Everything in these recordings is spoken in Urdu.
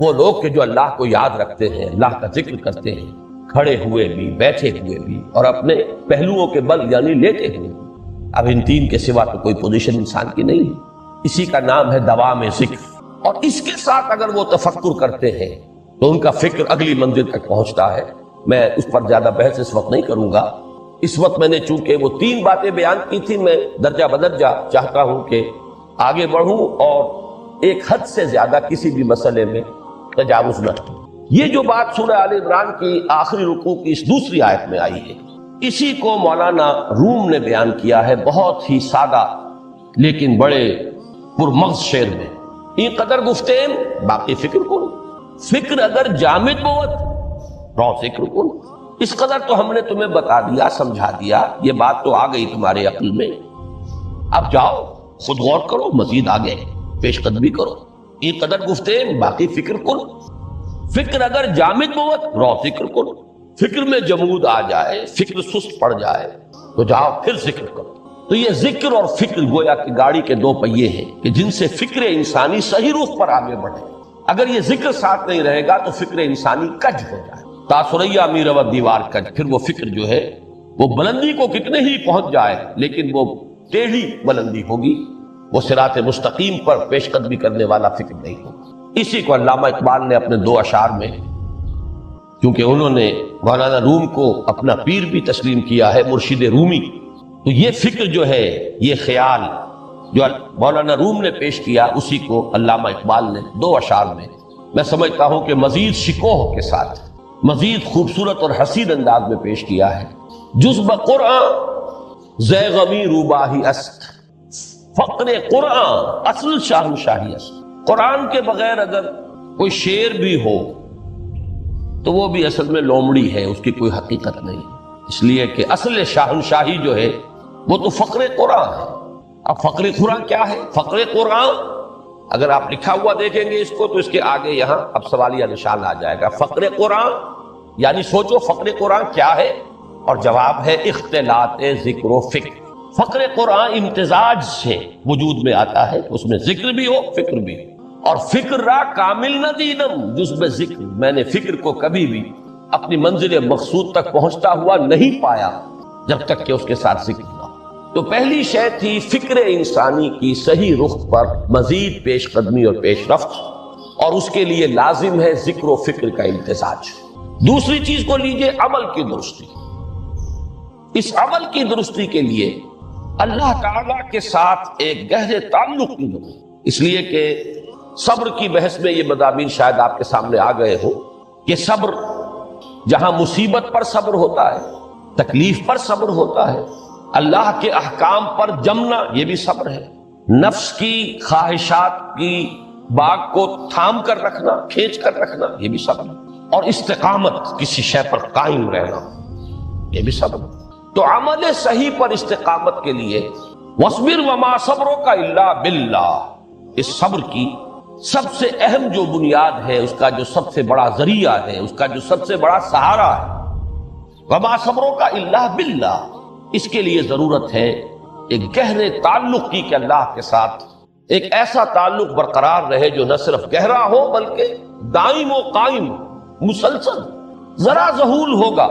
وہ لوگ کہ جو اللہ کو یاد رکھتے ہیں، اللہ کا ذکر کرتے ہیں، کھڑے ہوئے بھی، بیٹھے ہوئے بھی، اور اپنے پہلوؤں کے بل یعنی لیٹے ہوئے بھی۔ اب ان تین کے سوا تو کوئی پوزیشن انسان کی نہیں ہے، اسی کا نام ہے دوام ذکر۔ اور اس کے ساتھ اگر وہ تفکر کرتے ہیں تو ان کا فکر اگلی منزل تک پہنچتا ہے۔ میں اس پر زیادہ بحث اس وقت نہیں کروں گا۔ اس وقت میں نے چونکہ وہ تین باتیں بیان کی تھی، میں درجہ بدرجہ چاہتا ہوں کہ آگے بڑھوں اور ایک حد سے زیادہ کسی بھی مسئلے میں تجاوز نہ کروں۔ یہ جو بات سورہ آل عمران کی آخری رکوع کی اس دوسری آیت میں آئی ہے، اسی کو مولانا روم نے بیان کیا ہے بہت ہی سادہ لیکن بڑے پرمغز شعر میں۔ این قدر گفتیم باقی فکر کرو، فکر اگر جامد بود رو ذکر کرو۔ اس قدر تو ہم نے تمہیں بتا دیا، سمجھا دیا، یہ بات تو آ گئی تمہارے عقل میں، اب جاؤ خود غور کرو، مزید آگے پیش قدمی کرو۔ این قدر گفتیم باقی فکر کرو، فکر اگر جامد بود رو ذکر کرو۔ فکر میں جمود آ جائے، فکر سست پڑ جائے تو جاؤ پھر ذکر کرو۔ تو یہ ذکر اور فکر گویا کہ گاڑی کے دو پہیے ہیں کہ جن سے فکر انسانی صحیح رخ پر آگے بڑھے۔ اگر یہ ذکر ساتھ نہیں رہے گا تو فکر انسانی کج ہو جائے، تاثریا میرا دیوار کج۔ پھر وہ فکر جو ہے وہ بلندی کو کتنے ہی پہنچ جائے لیکن وہ ٹیڑھی بلندی ہوگی، وہ صراط مستقیم پر پیش قدمی کرنے والا فکر نہیں ہوگا۔ اسی کو علامہ اقبال نے اپنے دو اشعار میں، کیونکہ انہوں نے مولانا روم کو اپنا پیر بھی تسلیم کیا ہے، مرشد رومی، تو یہ فکر جو ہے، یہ خیال جو مولانا روم نے پیش کیا، اسی کو علامہ اقبال نے دو اشعار میں سمجھتا ہوں کہ مزید شکوہ کے ساتھ، مزید خوبصورت اور حسین انداز میں پیش کیا ہے۔ جز بقرآن زے غمی روباہی است، فقر قرآن اصل شاہنشاہی است۔ قرآن کے بغیر اگر کوئی شعر بھی ہو تو وہ بھی اصل میں لومڑی ہے، اس کی کوئی حقیقت نہیں، اس لیے کہ اصل شاہنشاہی جو ہے وہ تو فقر قرآن ہے۔ اب فقر قرآن کیا ہے؟ فقر قرآن اگر آپ لکھا ہوا دیکھیں گے اس کو تو اس کے آگے یہاں اب سوالیہ نشان آ جائے گا۔ فقر قرآن یعنی سوچو فقر قرآن کیا ہے، اور جواب ہے اختلاط ذکر و فکر۔ فقر قرآن امتزاج سے وجود میں آتا ہے، اس میں ذکر بھی ہو فکر بھی ہو۔ اور فکر را کامل نہ دیدم جز بے ذکر، میں نے فکر کو کبھی بھی اپنی منزل مقصود تک پہنچتا ہوا نہیں پایا جب تک کہ اس کے ساتھ ذکر ہوا۔ تو پہلی شے تھی فکر انسانی کی صحیح رخ پر مزید پیش قدمی اور پیش رفت، اور اس کے لیے لازم ہے ذکر و فکر کا امتزاج۔ دوسری چیز کو لیجئے عمل کی درستی۔ اس عمل کی درستی کے لیے اللہ تعالیٰ کے ساتھ ایک گہرے تعلق کی ضرورت، اس لیے کہ صبر کی بحث میں یہ مضامین شاید آپ کے سامنے آ گئے ہو کہ صبر جہاں مصیبت پر صبر ہوتا ہے، تکلیف پر صبر ہوتا ہے، اللہ کے احکام پر جمنا یہ بھی صبر ہے، نفس کی خواہشات کی باغ کو تھام کر رکھنا، کھینچ کر رکھنا یہ بھی صبر ہے، اور استقامت کسی شے پر قائم رہنا یہ بھی صبر ہے۔ تو عمل صحیح پر استقامت کے لیے وَاصْبِرْ وَمَا صَبْرُكَ إِلَّا بِاللَّهِ، اس صبر کی سب سے اہم جو بنیاد ہے، اس کا جو سب سے بڑا ذریعہ ہے، اس کا جو سب سے بڑا سہارا ہے، وَمَا صَبْرُكَ إِلَّا بِاللَّهِ، اس کے لیے ضرورت ہے ایک گہرے تعلق کی کہ اللہ کے ساتھ ایک ایسا تعلق برقرار رہے جو نہ صرف گہرا ہو بلکہ دائم و قائم، مسلسل۔ ذرا ذہول ہوگا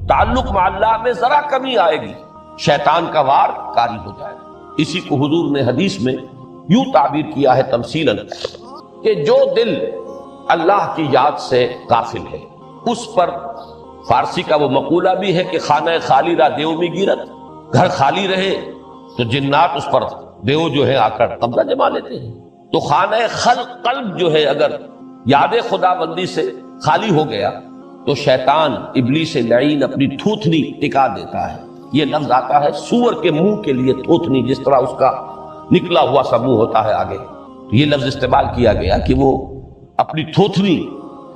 تعلق مع اللہ میں، ذرا کمی آئے گی شیطان کا وار کاری ہو جائے گا۔ اسی کو حضور نے حدیث میں یوں تعبیر کیا ہے تمثیلاً کہ جو دل اللہ کی یاد سے غافل ہے اس پر، فارسی کا وہ مقولہ بھی ہے کہ خانہ خالی را دیو میں گیرت، گھر خالی رہے تو جنات اس پر دیو جو ہے آ کر قبضہ جما لیتے ہیں۔ تو خانہ قلب جو ہے اگر یاد خدا بندی سے خالی ہو گیا تو شیطان ابلیس لعین اپنی تھوتنی ٹکا دیتا ہے۔ یہ لفظ آتا ہے سور کے منہ کے لیے تھوتنی، جس طرح اس کا نکلا ہوا سا منہ ہوتا ہے آگے، تو یہ لفظ استعمال کیا گیا کہ وہ اپنی تھوتنی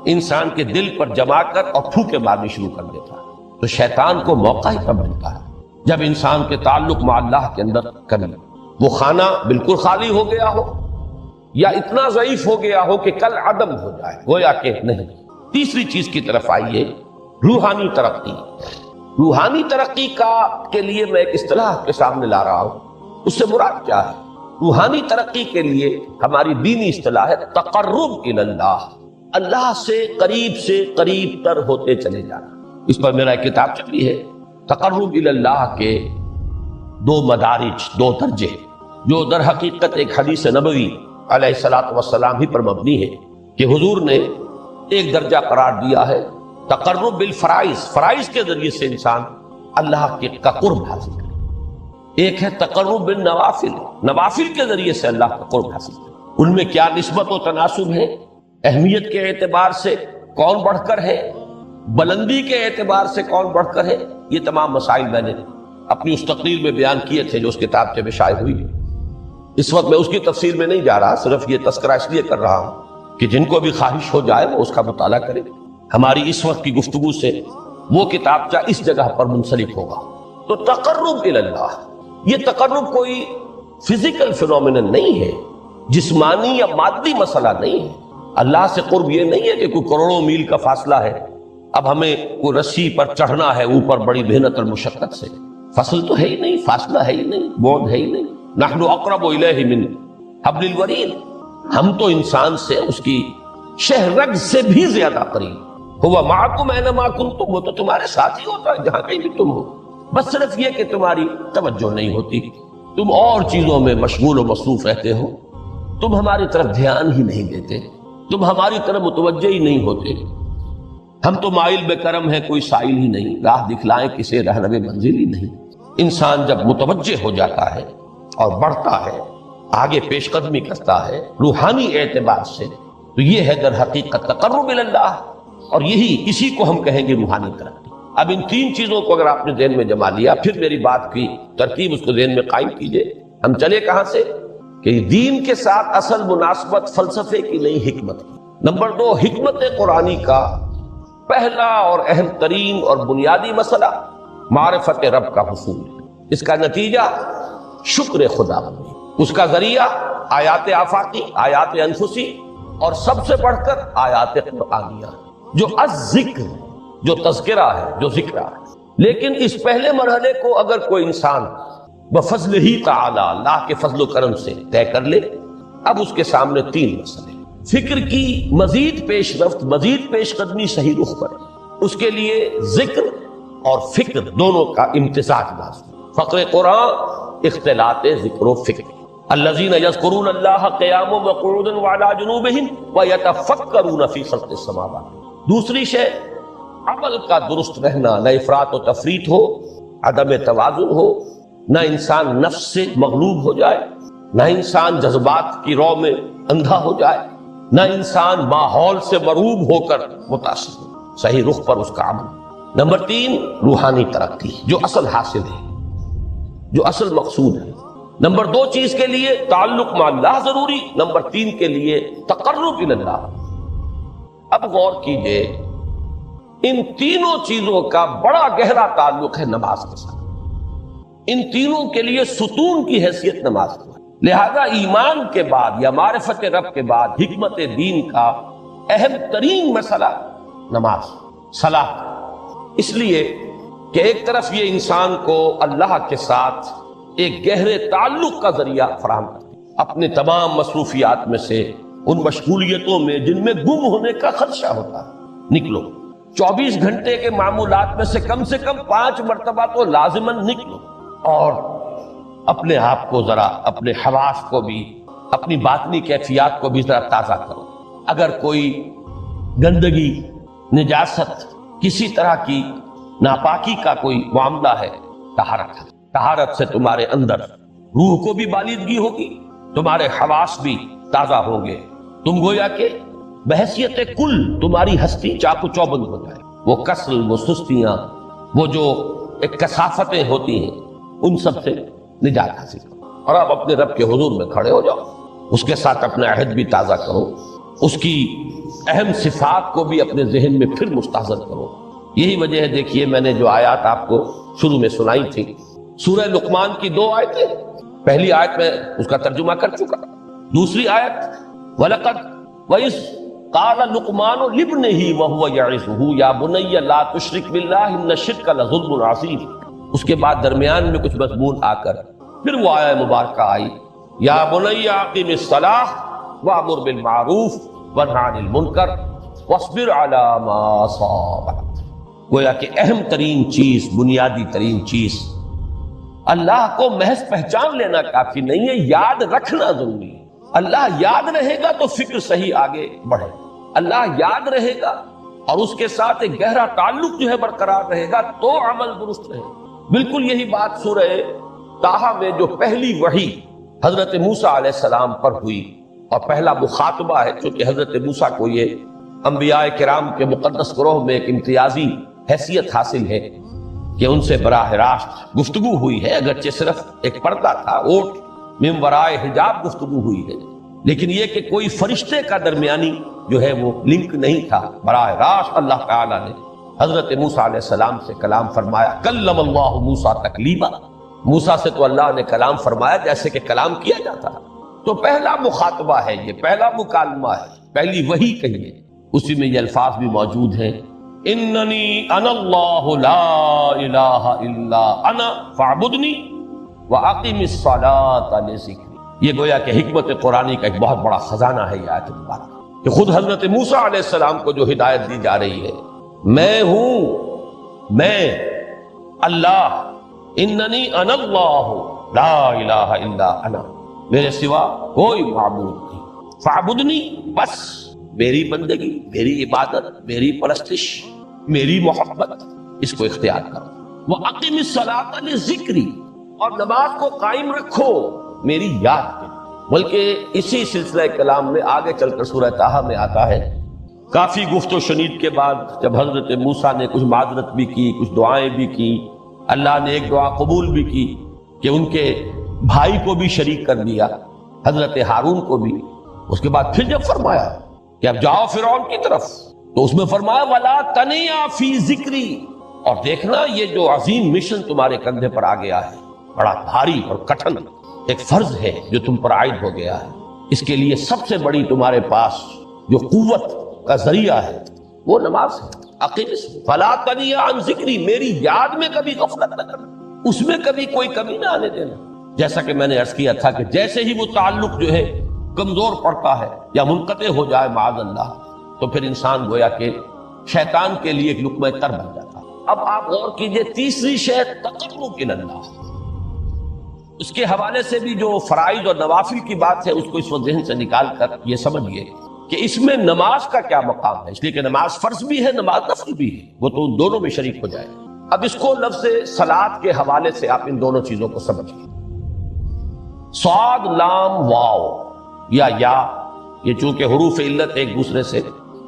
انسان کے دل پر جما کر اور پھوکے مارنی شروع کر دیتا ہے۔ تو شیطان کو موقع ہی کب ملتا ہے جب انسان کے تعلق مع اللہ کے اندر کمی، وہ خانہ بالکل خالی ہو گیا ہو یا اتنا ضعیف ہو گیا ہو کہ کل عدم ہو جائے، گویا کہ نہیں۔ تیسری چیز کی طرف آئیے، روحانی ترقی۔ روحانی ترقی کے لیے میں ایک اصطلاح کے سامنے لا رہا ہوں، اس سے مراد کیا ہے؟ روحانی ترقی کے لیے ہماری دینی اصطلاح ہے تقرب الی اللہ، اللہ سے قریب تر ہوتے چلے جانا۔ اس پر میرا ایک کتاب چلی ہے، تقرب الی اللہ کے 2 مدارج، 2 درجے، جو در حقیقت ایک حدیث نبوی علیہ الصلوۃ والسلام ہی پر مبنی ہے کہ حضور نے ایک درجہ قرار دیا ہے تقرب بالفرائض، فرائض کے ذریعے سے انسان اللہ کا قرب حاصل کرے۔ ایک ہے تقرب بالنوافل، نوافل کے ذریعے سے اللہ کا قرب حاصل کرے۔ ان میں کیا نسبت و تناسب ہے، اہمیت کے اعتبار سے کون بڑھ کر ہے، بلندی کے اعتبار سے کون بڑھ کر ہے، یہ تمام مسائل میں نے اپنی اس تقریر میں بیان کیے تھے جو اس کتاب میں شائع ہوئی ہے۔ اس وقت میں اس کی تفصیل میں نہیں جا رہا، صرف یہ تذکرہ اس لیے کر رہا ہوں کہ جن کو بھی خواہش ہو جائے وہ اس کا مطالعہ کرے۔ ہماری اس وقت کی گفتگو سے وہ کتابچہ اس جگہ پر منسلک ہوگا۔ تو تقرب الی اللہ، یہ تقرب کوئی فزیکل فینومینن نہیں ہے، جسمانی یا مادی مسئلہ نہیں ہے۔ اللہ سے قرب یہ نہیں ہے کہ کوئی کروڑوں میل کا فاصلہ ہے، اب ہمیں کوئی رسی پر چڑھنا ہے اوپر بڑی محنت اور مشقت سے، فصل تو ہے ہی نہیں، فاصلہ ہے ہی نہیں، بعد ہے ہی نہیں۔ نحن اقرب الیہ من حبل الورید، ہم تو انسان سے اس کی شہرگ سے بھی زیادہ قریب۔ ہوا معکم اینما کنتم، وہ تو تمہارے ساتھ ہی ہوتا ہے جہاں کہیں بھی تم ہو، بس صرف یہ کہ تمہاری توجہ نہیں ہوتی، تم اور چیزوں میں مشغول و مصروف رہتے ہو، تم ہماری طرف دھیان ہی نہیں دیتے، تم ہماری طرف متوجہ ہی نہیں ہوتے۔ ہم تو مائل بے کرم ہے، کوئی سائل ہی نہیں، راہ دکھلائیں کسے رہنم منزل ہی نہیں۔ انسان جب متوجہ ہو جاتا ہے اور بڑھتا ہے، آگے پیش قدمی کرتا ہے روحانی اعتبار سے، تو یہ ہے در حقیقت تقرب الی اللہ، اور اسی کو ہم کہیں گے روحانی ترقی۔ اب ان 3 چیزوں کو اگر آپ نے ذہن میں جما لیا، پھر میری بات کی ترتیب اس کو ذہن میں قائم کیجئے۔ ہم چلے کہاں سے کہ دین کے ساتھ اصل مناسبت فلسفے کی نہیں، حکمت کی۔ نمبر 2، حکمت قرآنی کا پہلا اور اہم ترین اور بنیادی مسئلہ معرفت رب کا حصول ہے۔ اس کا نتیجہ شکر خدا بندی، اس کا ذریعہ آیات آفاقی، آیات انفسی، اور سب سے بڑھ کر آیات قرآنیہ، جو الذکر، جو تذکرہ ہے، جو ذکر ہے۔ لیکن اس پہلے مرحلے کو اگر کوئی انسان بفضل ہی تعالی، اللہ کے فضل و کرم سے طے کر لے، اب اس کے سامنے 3 مسئلے، فکر کی مزید پیش رفت، مزید پیش قدمی صحیح رخ پر، اس کے لیے ذکر اور فکر دونوں کا امتزاج لازم۔ فقر قرآن اختلاط ذکر و فکر۔ الذین یذکرون اللہ قیاما وقعودا وعلی جنوبہم ویتفکرون فی خلق السماوات۔ دوسری شے عمل کا درست رہنا، نہ افراط و تفریط ہو، عدم توازن ہو، نہ انسان نفس سے مغلوب ہو جائے، نہ انسان جذبات کی رو میں اندھا ہو جائے، نہ انسان ماحول سے مروب ہو کر متاثر ہو، صحیح رخ پر اس کا عمل۔ نمبر 3، روحانی ترقی، جو اصل حاصل ہے، جو اصل مقصود ہے۔ نمبر 2 چیز کے لیے تعلق مع اللہ ضروری، نمبر 3 کے لیے تقرب الی اللہ۔ اب غور کیجئے، ان تینوں چیزوں کا بڑا گہرا تعلق ہے نماز کے ساتھ۔ ان تینوں کے لیے ستون کی حیثیت نماز کو ہے۔ لہذا ایمان کے بعد یا معرفت رب کے بعد حکمت دین کا اہم ترین مسئلہ نماز، صلاۃ، اس لیے کہ ایک طرف یہ انسان کو اللہ کے ساتھ ایک گہرے تعلق کا ذریعہ فراہم کرتی ہے، اپنے تمام مصروفیات میں سے، ان مشغولیتوں میں جن میں گم ہونے کا خدشہ ہوتا ہے، نکلو۔ 24 گھنٹے کے معمولات میں سے کم 5 مرتبہ تو لازماً نکلو، اور اپنے آپ کو ذرا، اپنے حواس کو بھی، اپنی باطنی کیفیات کو بھی ذرا تازہ کرو۔ اگر کوئی گندگی، نجاست، کسی طرح کی ناپاکی کا کوئی معاملہ ہے، طہارت سے تمہارے اندر روح کو بھی بالیدگی ہوگی، تمہارے حواس بھی تازہ ہوں گے، تم گویا کہ بحیثیت کل تمہاری ہستی چاق و چوبند ہو جائے۔ وہ کسل، وہ سستیاں، وہ جو ایک کثافتیں ہوتی ہیں، ان سب سے نجات حاصل کرو، اور اب اپنے رب کے حضور میں کھڑے ہو جاؤ، اس کے ساتھ اپنا عہد بھی تازہ کرو، اس کی اہم صفات کو بھی اپنے ذہن میں پھر مستحضر کرو۔ یہی وجہ ہے، دیکھیے میں نے جو آیات آپ کو شروع میں سنائی تھی، سورہ لقمان کی 2 آیتیں، پہلی آیت میں اس کا ترجمہ کر چکا، دوسری آیت وَلَقَدْ وَإِذْ قَالَ لُقْمَانُ لِابْنِهِ وَهُوَ يَعِظُهُ يَا بُنَيَّ لَا تُشْرِكْ بِاللَّهِ إِنَّ الشِّرْكَ لَظُلْمٌ عَظِيمٌ۔ اس کے بعد درمیان میں کچھ مضمون آ کر پھر وہ آیہ مبارکہ آئی یا بنی اقم الصلاۃ وامر بالمعروف وانہ عن المنکر واصبر علی ما اصابک۔ گویا کہ اہم ترین چیز، بنیادی ترین چیز، اللہ کو محض پہچان لینا کافی نہیں ہے، یاد رکھنا ضروری ہے۔ اللہ یاد رہے گا تو فکر صحیح آگے بڑھے، اللہ یاد رہے گا اور اس کے ساتھ ایک گہرا تعلق جو ہے برقرار رہے گا تو عمل درست رہے گا۔ بالکل یہی بات سورہ طٰہٰ میں جو پہلی وحی حضرت موسیٰ علیہ السلام پر ہوئی اور پہلا مخاطبہ ہے، چونکہ حضرت موسیٰ کو یہ انبیاء کرام کے مقدس گروہ میں ایک امتیازی حیثیت حاصل ہے کہ ان سے براہ راست گفتگو ہوئی ہے، اگرچہ صرف ایک پردہ تھا، اوٹ من ورائے حجاب گفتگو ہوئی ہے، لیکن یہ کہ کوئی فرشتے کا درمیانی جو ہے وہ لنک نہیں تھا، براہ راست اللہ تعالیٰ نے حضرت موسیٰ علیہ السلام سے کلام فرمایا۔ کلم اللہ موسیٰ تکلیما، موسیٰ سے تو اللہ نے کلام فرمایا جیسے کہ کلام کیا جاتا ہے۔ تو پہلا مخاطبہ ہے، یہ پہلا مکالمہ ہے، پہلی وحی کہیے، اسی میں یہ الفاظ بھی موجود ہیں، اننی انا اللہ لا الہ الا انا فاعبدنی واقم الصلاۃ لذکری۔ یہ گویا کہ حکمت قرآنی کا ایک بہت بڑا خزانہ ہے یہ آیت مبارکہ، کہ خود حضرت موسیٰ علیہ السلام کو جو ہدایت دی جا رہی ہے، میں ہوں، میں اللہ، اننی انا اللہ لا الہ الا انا، میرے سوا کوئی معبود نہیں، فاعبدنی، بس میری بندگی، میری عبادت، میری پرستش، میری محبت، اس کو اختیار کرو۔ وَأَقِمِ الصَّلَاةَ لِذِكْرِي، اور نماز کو قائم رکھو میری یاد کے۔ بلکہ اسی سلسلہ کلام میں آگے چل کر سورہ طٰہٰ میں آتا ہے، کافی گفت و شنید کے بعد جب حضرت موسیٰ نے کچھ معذرت بھی کی، کچھ دعائیں بھی کی، اللہ نے ایک دعا قبول بھی کی کہ ان کے بھائی کو بھی شریک کر دیا، حضرت ہارون کو بھی۔ اس کے بعد پھر جب فرمایا کہ اب جاؤ فرعون کی طرف، تو اس میں فرمایا وَلَا تَنِيَا فِي ذِكْرِي، اور دیکھنا یہ جو عظیم مشن تمہارے کندھے پر آ گیا ہے، بڑا بھاری اور کٹھن ایک فرض ہے جو تم پر عائد ہو گیا ہے، اس کے لیے سب سے بڑی تمہارے پاس جو قوت کا ذریعہ ہے وہ نماز ہے۔ اقیم فلا تنیا عن ذکری، میری یاد میں کبھی غفلت نہ کرنا، اس میں کبھی کوئی کمی نہ آنے دینا۔ جیسا کہ میں نے عرض کیا تھا کہ جیسے ہی وہ تعلق جو ہے کمزور پڑتا ہے یا منقطع ہو جائے معاذ اللہ، تو پھر انسان گویا کہ شیطان کے لیے ایک لقمہ تر بن جاتا ہے۔ اب آپ غور کیجئے، تیسری شے تقرب الی اللہ، اس کے حوالے سے بھی جو فرائض اور نوافل کی بات ہے اس کو اس وقت ذہن سے نکال کر یہ سمجھیے کہ اس میں نماز کا کیا مقام ہے، اس لیے کہ نماز فرض بھی ہے، نماز نفل بھی ہے، وہ تو دونوں میں شریک ہو جائے۔ اب اس کو لفظ صلاۃ کے حوالے سے آپ ان دونوں چیزوں کو سمجھیے۔ صاد لام واو یا یہ چونکہ حروف علت ایک دوسرے سے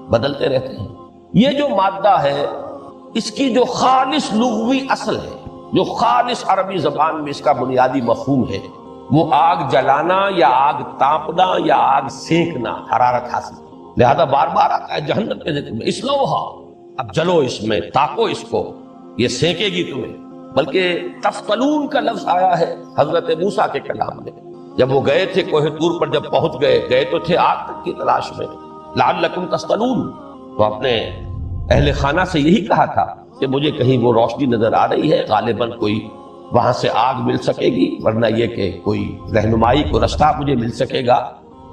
بدلتے رہتے ہیں، یہ جو مادہ ہے اس کی جو خالص لغوی اصل ہے، جو خالص عربی زبان میں اس کا بنیادی مفہوم ہے، وہ آگ جلانا یا آگ تاپنا یا آگ سینکنا، حرارت حاصل، لہذا بار بار آتا ہے جہنم کے ذکر میں، اسلوہا، اب جلو اس میں، تاکو اس کو، یہ سینکے گی تمہیں۔ بلکہ تفتلون کا لفظ آیا ہے حضرت موسیٰ کے کلام میں، جب وہ گئے تھے کوہ طور پر، جب پہنچ گئے تو تھے آگ تک کی تلاش میں، لعلکم تفتلون، تو اپنے اہل خانہ سے یہی کہا تھا کہ مجھے کہیں وہ روشنی نظر آ رہی ہے، غالباً کوئی وہاں سے آگ مل سکے گی، ورنہ یہ کہ کوئی رہنمائی کو رستہ مجھے مل سکے گا،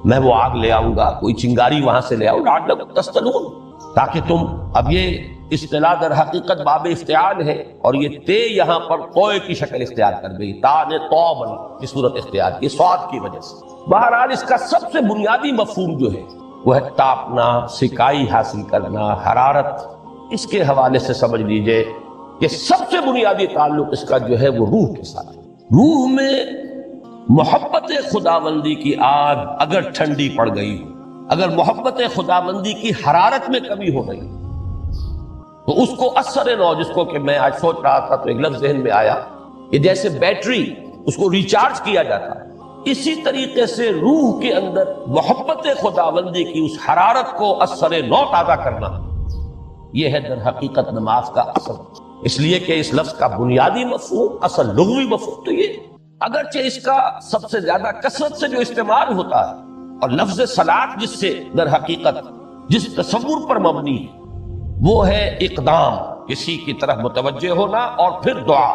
میں وہ آگ لے آؤں گا، کوئی چنگاری وہاں سے لے آؤں، لعلکم تفتلون، تاکہ تم، اب یہ اصطلاح در حقیقت باب افتعال ہے، اور یہ تے یہاں پر کوئے کی شکل اختیار کر گئی، تا نے توبن کی صورت اختیار کی صاد کی وجہ سے۔ بہرحال اس کا سب سے بنیادی مفہوم جو ہے وہ ہے تاپنا، سکائی حاصل کرنا، حرارت۔ اس کے حوالے سے سمجھ لیجئے کہ سب سے بنیادی تعلق اس کا جو ہے وہ روح کے ساتھ ہے۔ روح میں محبت خداوندی کی آگ اگر ٹھنڈی پڑ گئی ہو، اگر محبت خداوندی کی حرارت میں کمی ہو گئی تو اس کو اثر نو، جس کو کہ میں آج سوچ رہا تھا تو ایک لفظ ذہن میں آیا کہ جیسے بیٹری اس کو ریچارج کیا جاتا ہے، اسی طریقے سے روح کے اندر محبت خداوندی کی اس حرارت کو اثر نو تازہ کرنا، یہ ہے در حقیقت نماز کا اصل۔ اس لیے کہ اس لفظ کا بنیادی مفہوم، اصل لغوی مفہوم تو یہ، اگرچہ اس کا سب سے زیادہ کثرت سے جو استعمال ہوتا ہے، اور لفظ صلاۃ جس سے در حقیقت جس تصور پر مبنی ہے وہ ہے اقدام، کسی کی طرف متوجہ ہونا اور پھر دعا،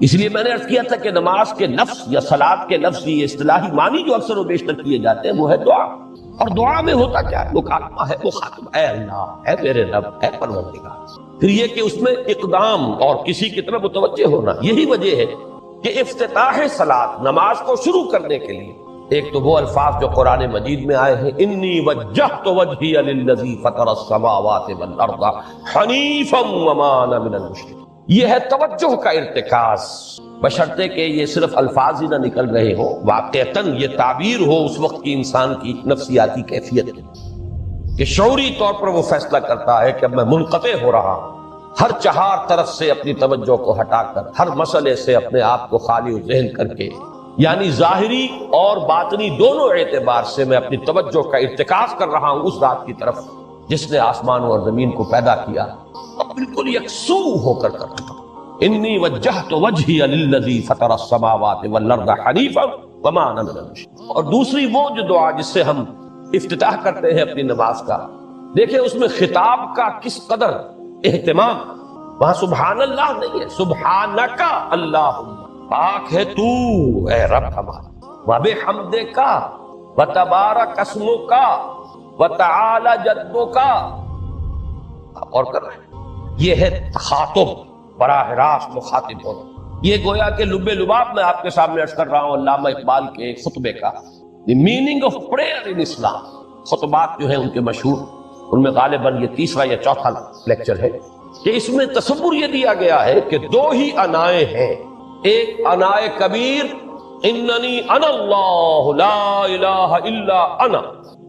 اس لیے میں نے عرض کیا تھا کہ نماز کے لفظ یا صلاۃ کے لفظ یہ اصطلاحی معنی جو اکثر و بیشتر کیے جاتے ہیں وہ ہے دعا. اور دعا میں ہوتا کیا ہے؟ مکالمہ ہے، مخاطبہ، اے اللہ، اے میرے رب، اے پروردگار. پھر یہ کہ اس میں اقدام اور کسی کی طرف متوجہ ہونا. یہی وجہ ہے کہ افتتاح صلاۃ، نماز کو شروع کرنے کے لیے، ایک تو وہ الفاظ جو قرآن مجید میں آئے ہیں، انی وجہت وجہی للذی فطر السماوات والارض حنیفا وما انا من المشرکین. یہ ہے توجہ کا ارتکاز، بشرطے کہ یہ صرف الفاظ ہی نہ نکل رہے ہو، واقعتاً یہ تعبیر ہو اس وقت کی انسان کی نفسیاتی کیفیت کہ شعوری طور پر وہ فیصلہ کرتا ہے کہ اب میں منقطع ہو رہا ہوں، ہر چہار طرف سے اپنی توجہ کو ہٹا کر، ہر مسئلے سے اپنے آپ کو خالی ذہن کر کے، یعنی ظاہری اور باطنی دونوں اعتبار سے میں اپنی توجہ کا ارتکاز کر رہا ہوں اس ذات کی طرف جس نے آسمان اور زمین کو پیدا کیا، اور بالکل یکسو ہو کر رہا ہوں. انی وجہت وجہی للذی فطر السماوات والارض حنیفا وما انا من المشرکین. اور دوسری وہ جو دعا جس سے ہم افتتاح کرتے ہیں اپنی نماز کا، دیکھیں اس میں خطاب کا کس قدر اہتمام. وہاں سبحان اللہ نہیں ہے، سبحانک اللہم، پاک ہے تو اے رب ہمارا، وبحمدک وتبارک اسمک وتعالی جدک. اور کر رہے ہیں یہ ہے تخاطب، براہ راست مخاطب ہونا. یہ گویا کہ لب لباب میں آپ کے سامنے عرض کر رہا ہوں علامہ اقبال کے خطبے کا، دی میننگ آف پریئر ان اسلام. خطبات جو ہیں ان کے مشہور، ان میں غالباً یہ تیسرا یا چوتھا لیکچر ہے کہ اس میں تصور یہ دیا گیا ہے کہ دو ہی انائیں ہیں. ایک انائے کبیر، اننی انا اللہ لا الہ الا انا،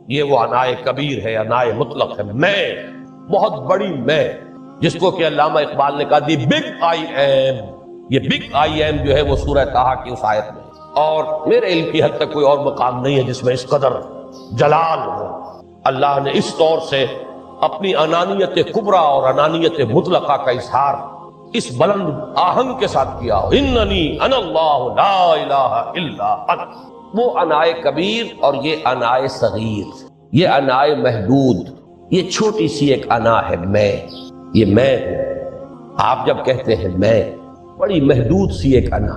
یہ وہ انائے کبیر ہے، انائے مطلق ہے، میں، بہت بڑی میں، جس کو کہ علامہ اقبال نے کہا دی بگ آئی ایم. یہ بگ آئی ایم جو ہے وہ سورہ طٰہٰ کی اس آیت میں، اور میرے علم کی حد تک کوئی اور مقام نہیں ہے جس میں اس قدر جلال ہو. اللہ نے اس طور سے اپنی انانیت کبریٰ اور انانیت مطلقہ کا اظہار اس بلند آہنگ کے ساتھ کیا ہو، اننی انا اللہ لا الہ الا انا. وہ انائے کبیر اور یہ انائے صغیر، یہ انائے محدود، یہ چھوٹی سی ایک انا ہے، میں، یہ میں ہوں. آپ جب کہتے ہیں میں، بڑی محدود سی ایک انا،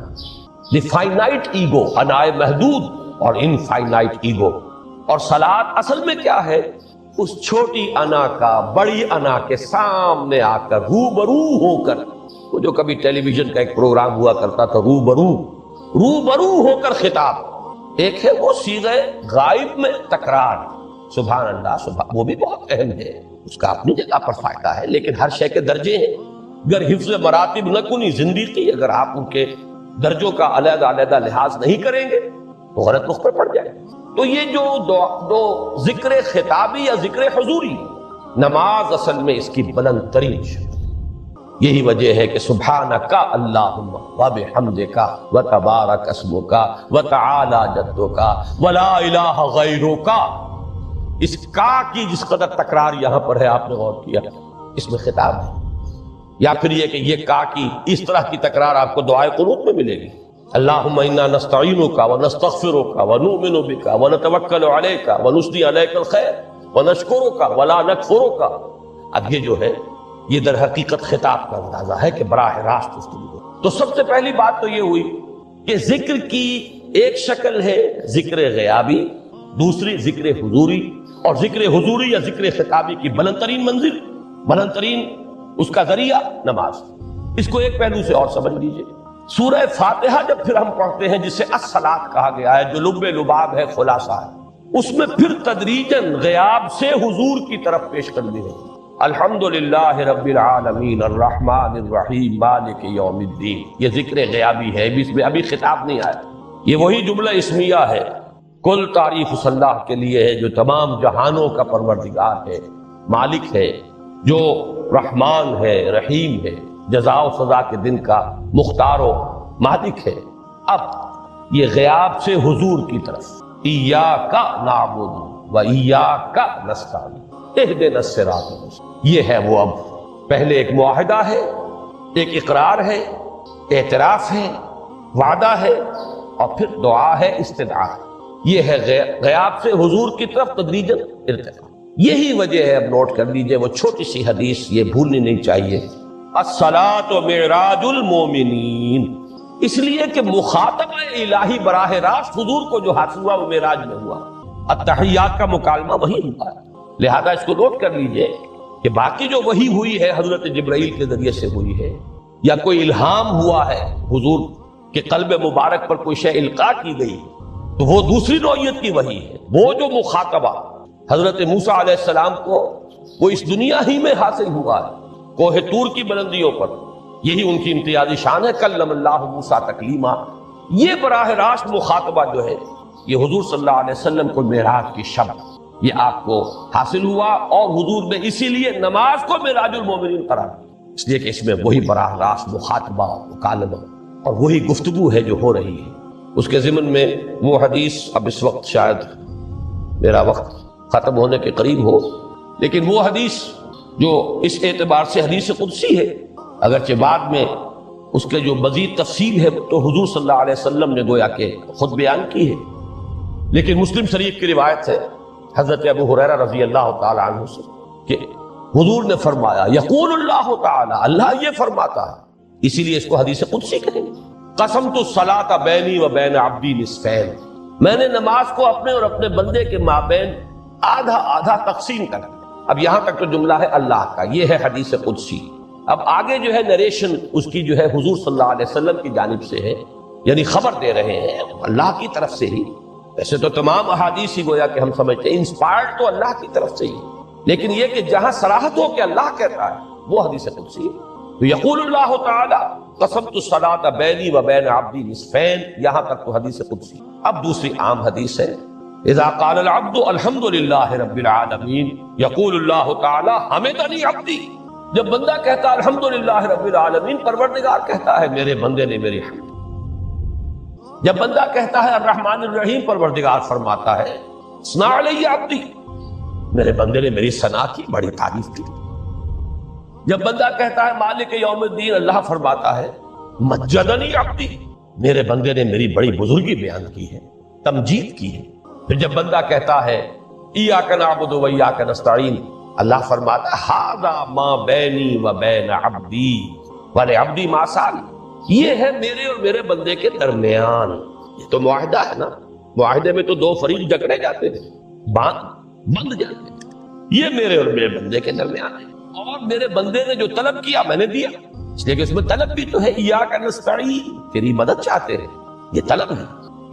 دی فائنائٹ ایگو، انائے محدود اور انفائنائٹ ایگو. اور صلاۃ اصل میں کیا ہے؟ اس چھوٹی انا کا بڑی انا کے سامنے آ کر، روبرو ہو کر، وہ جو کبھی ٹیلی ویژن کا ایک پروگرام ہوا کرتا تھا، روبرو ہو کر خطاب. ایک ہے وہ صیغہ غائب میں تکرار، سبحان اللہ، سبحان، وہ بھی بہت اہم ہے، اس کا اپنی جگہ پر فائدہ ہے، لیکن ہر شے کے درجے ہیں. اگر حفظ مراتب نہ کنی زندگی، اگر آپ ان کے درجوں کا علیحدہ علیحدہ لحاظ نہیں کریں گے تو غلط رخ پر پڑ جائے. تو یہ جو دو ذکر خطابی یا ذکر حضوری، نماز اصل میں اس کی بلند ترین شکل. یہی وجہ ہے کہ سبحانک اللہم وبحمدک وتبارک اسمک وتعالی جدک ولا الہ غیرک. اس کا کی جس قدر تکرار یہاں پر ہے، آپ نے غور کیا، اس میں خطاب ہے. یا پھر یہ کہ یہ کا کی اس طرح کی تکرار آپ کو دعائے قنوت میں ملے گی. اللہم انا نستعینک ونستغفرک ونؤمن بک ونتوکل علیک ونثنی علیک الخیر ونشکرک ولا نکفرک. اب یہ جو ہے یہ در حقیقت خطاب کا اندازہ ہے کہ براہ راست گفتگو. تو سب سے پہلی بات تو یہ ہوئی کہ ذکر کی ایک شکل ہے ذکر غیابی، دوسری ذکر حضوری، اور ذکر حضوری یا ذکر خطابی کی بلند ترین منزل، بلند ترین اس کا ذریعہ نماز. اس کو ایک پہلو سے اور سمجھ لیجئے. سورہ فاتحہ جب پھر ہم پڑھتے ہیں جسے الصلاۃ کہا گیا ہے، جو لب لباب ہے، خلاصہ ہے، اس میں پھر تدریجاً غیاب سے حضور کی طرف پیش قدمی ہے. الحمدللہ رب العالمین الرحمن الرحیم مالک یوم الدین. یہ ذکر غیابی ہے، اس میں ابھی خطاب نہیں آیا. یہ وہی جملہ اسمیہ ہے، کل تعریف اس اللہ کے لیے ہے جو تمام جہانوں کا پروردگار ہے، مالک ہے، جو رحمان ہے، رحیم ہے، جزا و سزا کے دن کا مختار و مالک ہے. اب یہ غیاب سے حضور کی طرف، ایاک نعبد و ایاک نستعین اہدنا الصراط المستقیم. یہ ہے وہ. اب پہلے ایک معاہدہ ہے، ایک اقرار ہے، اعتراف ہے، وعدہ ہے، اور پھر دعا ہے، استدعا ہے. یہ ہے غیاب سے حضور کی طرف تدریجاً ارتقاء. یہی وجہ ہے، اب نوٹ کر لیجئے، وہ چھوٹی سی حدیث یہ بھولنی نہیں چاہیے، الصلاۃ معراج المومنین. اس لیے کہ مخاطبہ الہی براہ راست حضور کو جو حاصل ہوا وہ معراج میں ہوا، التحیات کا مکالمہ وہی ہوا ہے۔ لہذا اس کو نوٹ کر لیجئے کہ باقی جو وحی ہوئی ہے حضرت جبرائیل کے ذریعے سے ہوئی ہے، یا کوئی الہام ہوا ہے حضور کے قلب مبارک پر کوئی شے القاء کی گئی، تو وہ دوسری نوعیت کی وحی ہے۔ وہ جو مخاطبہ حضرت موسیٰ علیہ السلام کو وہ اس دنیا ہی میں حاصل ہوا ہے، کوہ طور کی بلندیوں پر، یہی ان کی امتیازی شان ہے، کلم اللہ موسیٰ تکلیما۔ یہ براہ راست مخاطبہ جو ہے یہ حضور صلی اللہ علیہ وسلم کو معراج کی شب یہ آپ کو حاصل ہوا، اور حضور نے اسی لیے نماز کو معراج المومنین قرار دیا، اس لیے کہ اس میں وہی براہ راست مخاطبہ، مکالمہ اور وہی گفتگو ہے جو ہو رہی ہے۔ اس کے ضمن میں وہ حدیث، اب اس وقت شاید میرا وقت ختم ہونے کے قریب ہو، لیکن وہ حدیث جو اس اعتبار سے حدیث قدسی ہے، اگرچہ بعد میں اس کے جو مزید تفصیل ہے تو حضور صلی اللہ علیہ وسلم نے گویا کہ خود بیان کی ہے، لیکن مسلم شریف کی روایت ہے حضرت ابو ہریرہ رضی اللہ تعالی عنہ سے کہ حضور نے فرمایا، یقول اللہ تعالی، اللہ یہ فرماتا ہے، اسی لیے اس کو حدیث قدسی کہیں گے، قسمت الصلاۃ بینی و بین عبدی نصفین، میں نے نماز کو اپنے اور اپنے بندے کے مابین آدھا آدھا تقسیم کر دیا۔ اب یہاں تک تو جملہ ہے اللہ کا، یہ ہے حدیث قدسی۔ اب آگے جو ہے نریشن اس کی جو ہے حضور صلی اللہ علیہ وسلم کی جانب سے ہے، یعنی خبر دے رہے ہیں اللہ کی طرف سے ہی۔ ویسے تو تمام احادیث ہی گویا کہ ہم سمجھتے ہیں انسپائرڈ تو اللہ کی طرف سے ہی، لیکن یہ کہ جہاں صراحت ہو کہ اللہ کہتا ہے وہ حدیث قدسی ہے۔ تو یقول اللہ تعالی قسمت الصلاۃ بینی و بین عبدی نصفین، یہاں تک تو حدیث قدسی۔ اب دوسری عام حدیث ہے، اذا قال العبد الحمد للہ رب العالمین یقول اللہ تعالی حمدنی عبدی، جب بندہ کہتا ہے الحمدللہ رب العالمین، پروردگار کہتا ہے میرے بندے نے میری حمد۔ جب بندہ کہتا ہے الرحمن الرحیم، پروردگار فرماتا ہے ثنا علی عبدی، میرے بندے نے میری ثنا کی، بڑی تعریف کی۔ جب بندہ کہتا ہے مالک یوم الدین، اللہ فرماتا ہے مجدنی عبدی، میرے بندے نے میری بڑی بزرگی بیان کی ہے، تمجید کی ہے۔ پھر جب بندہ کہتا ہے ایاک نعبد و ایاک نستعین، اللہ فرماتا ہے ھذا ما بینی و بین عبدی ولعبدی ما سأل، یہ ہے میرے اور میرے بندے کے درمیان۔ یہ تو معاہدہ ہے نا، معاہدے میں تو دو فریق جکڑے جاتے ہیں، بند جاتے ہیں، یہ میرے اور میرے بندے کے درمیان ہے، اور میرے بندے نے جو طلب کیا میں نے دیا، اس لیے کہ اس میں طلب بھی تو ہے، ایاک نستعین، تیری مدد چاہتے ہیں، یہ طلب ہے،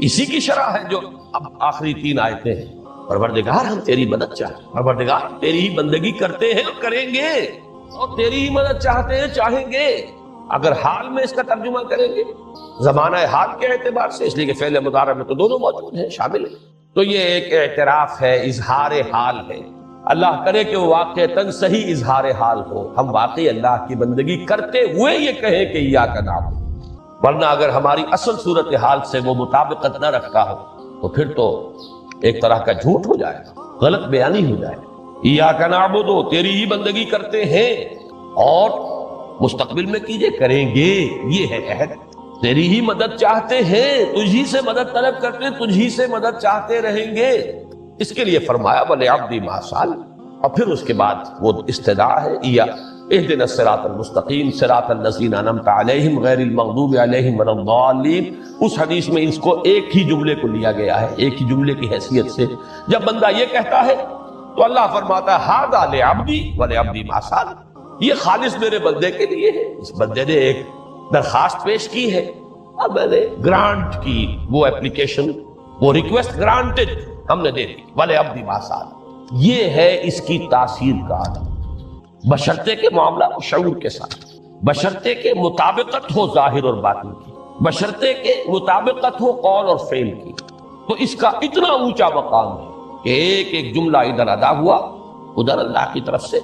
اسی کی شرح ہے جو اب آخری 3 آیتیں ہیں۔ پروردگار ہم تیری مدد چاہتے ہیں، پروردگار تیری ہی بندگی کرتے ہیں اور کریں گے، اور تیری ہی مدد چاہتے ہیں، چاہیں گے۔ اگر حال میں اس کا ترجمہ کریں گے زمانہ حال کے اعتبار سے، اس لیے کہ فعل مضارع میں تو دونوں موجود ہیں، شامل ہیں، تو یہ ایک اعتراف ہے، اظہار حال ہے۔ اللہ کرے کہ وہ واقعتاً صحیح اظہار حال ہو، ہم واقعی اللہ کی بندگی کرتے ہوئے یہ کہیں کہ ایاک نعبد، ورنہ اگر ہماری اصل صورتحال سے وہ مطابقت نہ رکھتا ہو تو پھر تو ایک طرح کا جھوٹ ہو جائے گا، غلط بیانی ہو جائے گا۔ ایاک نعبد، تیری ہی بندگی کرتے ہیں، اور مستقبل میں کیجئے، کریں گے، یہ ہے عہد۔ تیری ہی مدد چاہتے ہیں، تجھی سے مدد طلب کرتے ہیں، تجھی سے مدد چاہتے رہیں گے، اس کے لیے فرمایا وَلِعَبْدِ مَا سَأَلَ، اور پھر اس کے بعد وہ استدعا ہے، اهدنا الصراط المستقیم صراط الذین انعمت علیہم غیر المغضوب علیہم ولا الضالین۔ اس حدیث میں اس کو ایک ہی جملے کو لیا گیا ہے، ایک ہی جملے کی حیثیت سے۔ جب بندہ یہ کہتا ہے تو اللہ فرماتا ہے ھذا لعبدی ولعبدی ما سأل، یہ خالص میرے بندے کے لیے ہے، اس بندے نے ایک درخواست پیش کی ہے اور میں نے گرانٹ کی، وہ اپلیکیشن، وہ ریکویسٹ گرانٹڈ، ہم نے دے دی، ولعبدی ما سأل۔ یہ ہے اس کی تاثیر کا عالم، بشرطے کے معاملہ کو شعور کے ساتھ، بشرطے کے مطابقت ہو ظاہر اور باطن کی، بشرطے کے مطابقت ہو قول اور فعل کی، تو اس کا اتنا اونچا مقام ہے کہ ایک ایک جملہ ادھر ادا ہوا، ادھر اللہ کی طرف سے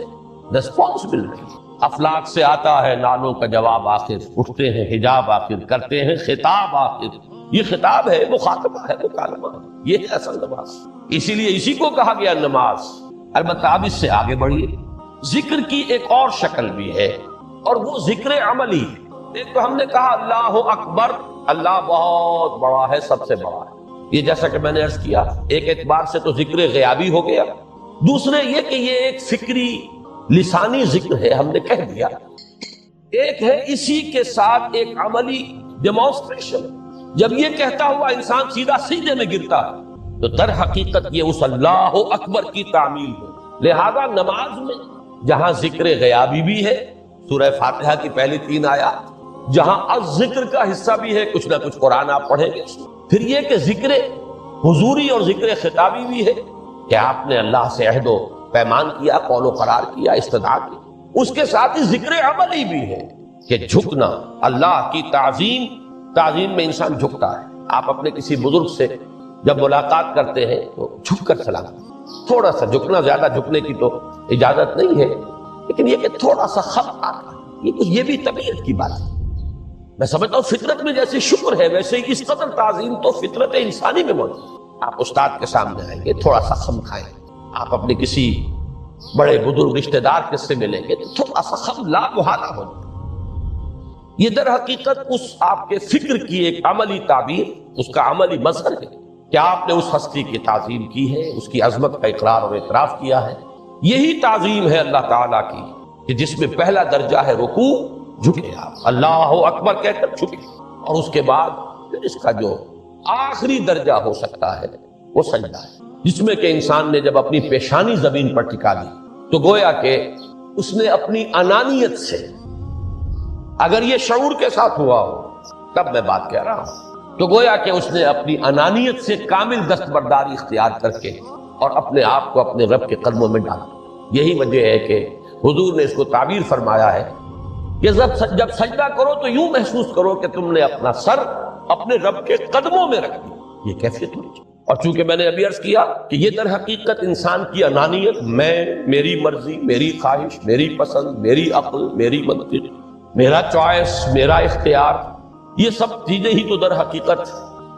رسپانس مل رہی ہے۔ افلاک سے آتا ہے نالوں کا جواب آخر، اٹھتے ہیں حجاب آخر، کرتے ہیں خطاب آخر، یہ خطاب ہے، مخاطبہ ہے، مکالمہ ہے، یہ ہے اصل نماز۔ اسی لیے اسی کو کہا گیا نماز۔ البتہ اب اس سے آگے بڑھیے، ذکر کی ایک اور شکل بھی ہے، اور وہ ذکر عملی ہے۔ ایک تو ہم نے کہا اللہ اکبر، اللہ بہت بڑا ہے، سب سے بڑا ہے، یہ جیسا کہ میں نے عرض کیا ایک اعتبار سے تو ذکر غیابی ہو گیا۔ دوسرے یہ کہ یہ ایک فکری لسانی ذکر ہے، ہم نے کہہ دیا۔ ایک ہے اسی کے ساتھ ایک عملی ڈیمانسٹریشن. جب یہ کہتا ہوا انسان سیدھا سجدے میں گرتا ہے تو در حقیقت یہ اس اللہ اکبر کی تعمیل ہے. لہذا نماز میں جہاں ذکر غیابی بھی ہے سورہ فاتحہ کی پہلی 3 آیات، جہاں الذکر کا حصہ بھی ہے، کچھ نہ کچھ قرآن آپ پڑھیں گے. پھر یہ کہ ذکر حضوری اور ذکر خطابی بھی ہے کہ آپ نے اللہ سے عہد و پیمان کیا، قول و قرار کیا، استدعا کی. اس کے ساتھ ہی ذکر عملی بھی ہے کہ جھکنا، اللہ کی تعظیم میں انسان جھکتا ہے. آپ اپنے کسی بزرگ سے جب ملاقات کرتے ہیں تو جھک کر سلام، تھوڑا سا جھکنا، زیادہ جھکنے کی تو اجازت نہیں ہے، لیکن یہ کہ تھوڑا سا خط آتا ہے، یہ بھی طبیعت کی بات ہے. میں سمجھتا ہوں فطرت میں جیسے شکر ہے ویسے ہی اس قدر تعظیم تو فطرت انسانی میں موجود ہے. آپ استاد کے سامنے آئیں گے تھوڑا سا خم کھائیں، آپ اپنے کسی بڑے بزرگ رشتہ دار کے سے ملیں گے تو تھوڑا سا خم لا محالہ ہو جائے. یہ در حقیقت اس آپ کے فکر کی ایک عملی تعبیر، اس کا عملی مظہر ہے کہ آپ نے اس ہستی کی تعظیم کی ہے، اس کی عظمت کا اقرار اور اعتراف کیا ہے. یہی تعظیم ہے اللہ تعالیٰ کی کہ جس میں پہلا درجہ ہے رکوع، جھکے آپ اللہ اکبر کہہ کر جھکے، اور اس کے بعد پھر اس کا جو آخری درجہ ہو سکتا ہے وہ سجدہ ہے، جس میں کہ انسان نے جب اپنی پیشانی زمین پر ٹکا دی تو گویا کہ اس نے اپنی انانیت سے، اگر یہ شعور کے ساتھ ہوا ہو تب میں بات کہہ رہا ہوں، تو گویا کہ اس نے اپنی انانیت سے کامل دستبرداری اختیار کر کے اور اپنے آپ کو اپنے رب کے قدموں میں ڈالا. یہی وجہ ہے کہ حضور نے اس کو تعبیر فرمایا ہے کہ جب سجدہ کرو تو یوں محسوس کرو کہ تم نے اپنا سر اپنے رب کے قدموں میں رکھ دیا. یہ کیفیت ہونی چاہیے. اور چونکہ میں نے ابھی عرض کیا کہ یہ در حقیقت انسان کی انانیت، میں، میری مرضی، میری خواہش، میری پسند، میری عقل، میری منطق، میرا چوائس، میرا اختیار، یہ سب چیزیں ہی تو در حقیقت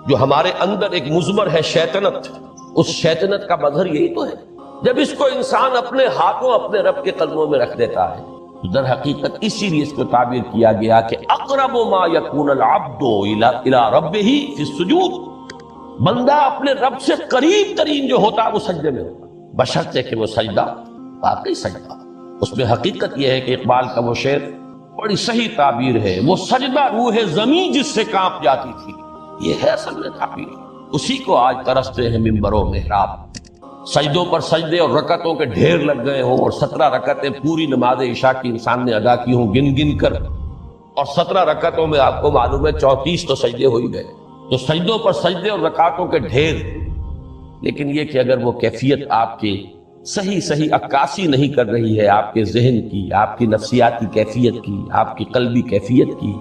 جو ہمارے اندر ایک مضمر ہے شیطنت، اس شیطنت کا مظہر یہی تو ہے. جب اس کو انسان اپنے ہاتھوں اپنے رب کے قدموں میں رکھ دیتا ہے تو در حقیقت اسی لیے اس کو تعبیر کیا گیا کہ اقرب ما یکون العبد الی ربہ فی السجود، بندہ اپنے رب سے قریب ترین جو ہوتا ہے وہ سجدے میں ہوتا ہے، بشرطے کہ وہ سجدہ واقعی سجدہ. اس میں حقیقت یہ ہے کہ اقبال کا وہ شعر بڑی صحیح تعبیر ہے، وہ سجدہ روح زمین جس سے کانپ جاتی تھی. یہ ہے اصل میں تعبیر، اسی کو آج ترستے ہیں ممبر و محراب. سجدوں پر سجدے اور رکعتوں کے ڈھیر لگ گئے ہوں، اور 17 رکعتیں پوری نماز عشاء کی انسان نے ادا کی ہوں گن گن کر، اور 17 رکعتوں میں آپ کو معلوم ہے 34 تو سجدے ہو ہی گئے. تو سجدوں پر سجدے اور رکعتوں کے ڈھیر، لیکن یہ کہ اگر وہ کیفیت آپ کی صحیح عکاسی نہیں کر رہی ہے آپ کے ذہن کی، آپ کی نفسیاتی کیفیت کی، آپ کی قلبی کیفیت کی،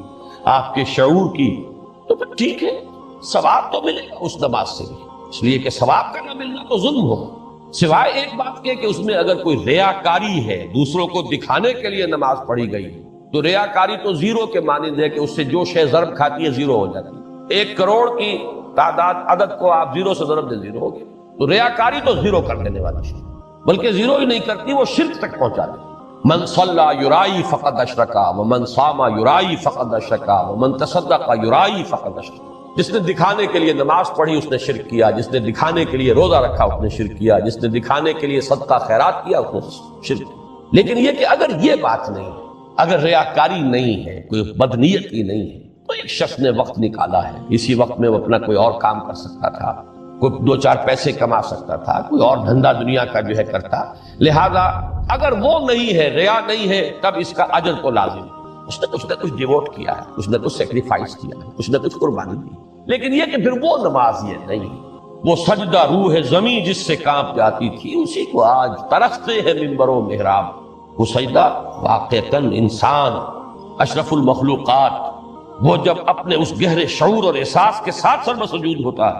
آپ کے شعور کی، تو پھر ٹھیک ہے، ثواب تو ملے گا اس نماز سے بھی، اس لیے کہ ثواب کا نہ ملنا تو ظلم ہو. سوائے ایک بات کہ اس میں اگر کوئی ریاکاری ہے، دوسروں کو دکھانے کے لیے نماز پڑھی گئی تو ریاکاری تو زیرو کے مانند ہے کہ اس سے جو شے ضرب کھاتی ہے زیرو ہو جاتی ہے. 1 کروڑ کی تعداد عدد کو آپ زیرو سے ضرب دیں زیرو ہو گیا، تو ریاکاری تو زیرو کر دینے والی شے، بلکہ زیرو ہی نہیں کرتی، وہ شرک تک پہنچا دیتی. من صلی یرائی فقد اشرکا ومن صام یرائی فقد اشرکا ومن تصدق یرائی فقد اشرکا. جس نے دکھانے کے لیے نماز پڑھی اس نے شرک کیا، جس نے دکھانے کے لیے روزہ رکھا اس نے شرک کیا، جس نے دکھانے کے لیے صدقہ خیرات کیا اس نے شرک کیا. لیکن یہ کہ اگر یہ بات نہیں ہے، اگر ریاکاری نہیں ہے، کوئی بدنیتی نہیں ہے، تو ایک شخص نے وقت نکالا ہے، اسی وقت میں وہ اپنا کوئی اور کام کر سکتا تھا، کوئی 2-4 پیسے کما سکتا تھا، کوئی اور دھندا دنیا کا جو ہے کرتا. لہذا اگر وہ نہیں ہے، ریا نہیں ہے، تب اس کا اجر تو لازم ہے. اس نے کچھ ڈیووٹ کیا ہے، اس نے کچھ سیکریفائس کیا ہے، اس نے کچھ قربانی دی. لیکن یہ کہ پھر وہ نماز یہ نہیں، وہ سجدہ روح زمین جس سے کانپ جاتی تھی، اسی کو آج ترستے ہیں ممبر و محراب. وہ سجدہ واقعتاً انسان اشرف المخلوقات، وہ جب اپنے اس گہرے شعور اور احساس کے ساتھ سر بسجود ہوتا ہے